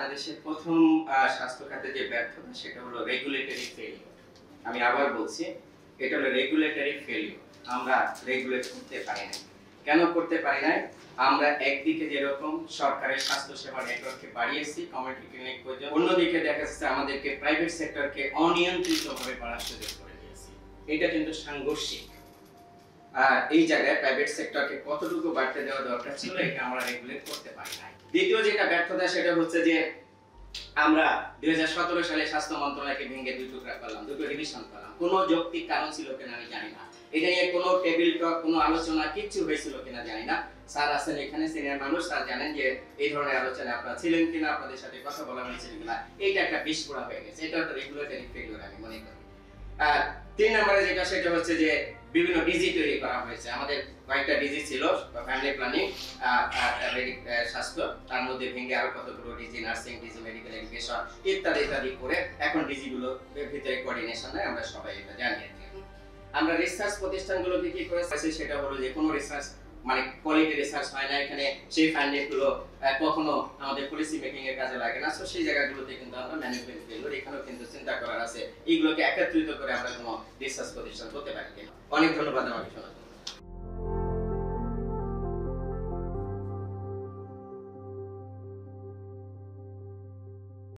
বাংলাদেশের প্রথম স্বাস্থ্য খাতে যে ব্যর্থতা সেটা হলো রেগুলেটরি ফেলিওর। আমি আবার বলছি, এটা হলো রেগুলেটরি ফেলিওর। আমরা রেগুলেট করতে পারি না। কেন করতে পারি না? আমরা একদিকে যেরকম সরকারের স্বাস্থ্য সেবা নেটওয়ার্ককে বাড়িয়েছি কমিউনিটি ক্লিনিক পর্যন্ত, অন্যদিকে দেখা যাচ্ছে আমাদেরকে প্রাইভেট সেক্টরকে অনিয়ন্ত্রিতভাবে বাড়ার সুযোগ করে দিয়েছি। এটা কিন্তু সাংঘর্ষিক। এই জায়গায় প্রাইভেট সেক্টরকে কতটুকু বাড়তে দেওয়া দরকার ছিল এটা আমরা রেগুলেট করতে পারি না। দ্বিতীয় যেটা ব্যর্থতা সেটা হচ্ছে যে আমরা 2017 সালে স্বাস্থ্য মন্ত্রণালয়কে ভেঙে দুই টুকরা করলাম, দুটো ডিভিশন করলাম। কোনো যৌক্তিক কারণ ছিল কিনা আমি জানি না। এটা নিয়ে কোনো টেবিল টক, কোনো আলোচনা কিচ্ছু হয়েছিল কিনা জানি না। স্যার আছেন এখানে, সিনিয়র মানুষ, স্যার জানেন যে এই ধরনের আলোচনা আপনারা ছিলেন কিনা, আপনাদের সাথে কথা বলা হয়েছিল কিনা। এইটা একটা বিস্ফোরণ হয়ে গেছে। এটা একটা রেগুলেটরি ফেলিওর আমি মনে করি। তিন নম্বরে যেটা সেটা হচ্ছে যে বিভিন্ন ডিজি তৈরি করা হয়েছে। আমাদের কয়েকটা ডিজি ছিল, ফ্যামিলি প্ল্যানিং, স্বাস্থ্য, তার মধ্যে ভেঙে আরো কতগুলো DG, nursing DG, medical education ইত্যাদি ইত্যাদি করে এখন ডিজি গুলো ভিতরে কোঅর্ডিনেশন নাই, আমরা সবাই এটা জানি। আমরা রিসার্চ প্রতিষ্ঠানগুলোকে কি করেছে সেটা হলো যে কোনো রিসার্চ মানে কোয়ালিটি রিসার্চ হয় না এখানে, সেই ফাইন্ডিং গুলো কখনো আমাদের পলিসি মেকিং এর কাজে লাগে না। সো সেই জায়গাগুলোতে কিন্তু আমরা ম্যানেজমেন্ট ফেলিওর, এখানেও কিন্তু চিন্তা করার আছে এইগুলোকে একত্রিত করে আমরা কোনো রিসার্চ প্রতিষ্ঠান করতে পারি কিনা। অনেক ধন্যবাদ আমাকে শোনার জন্য।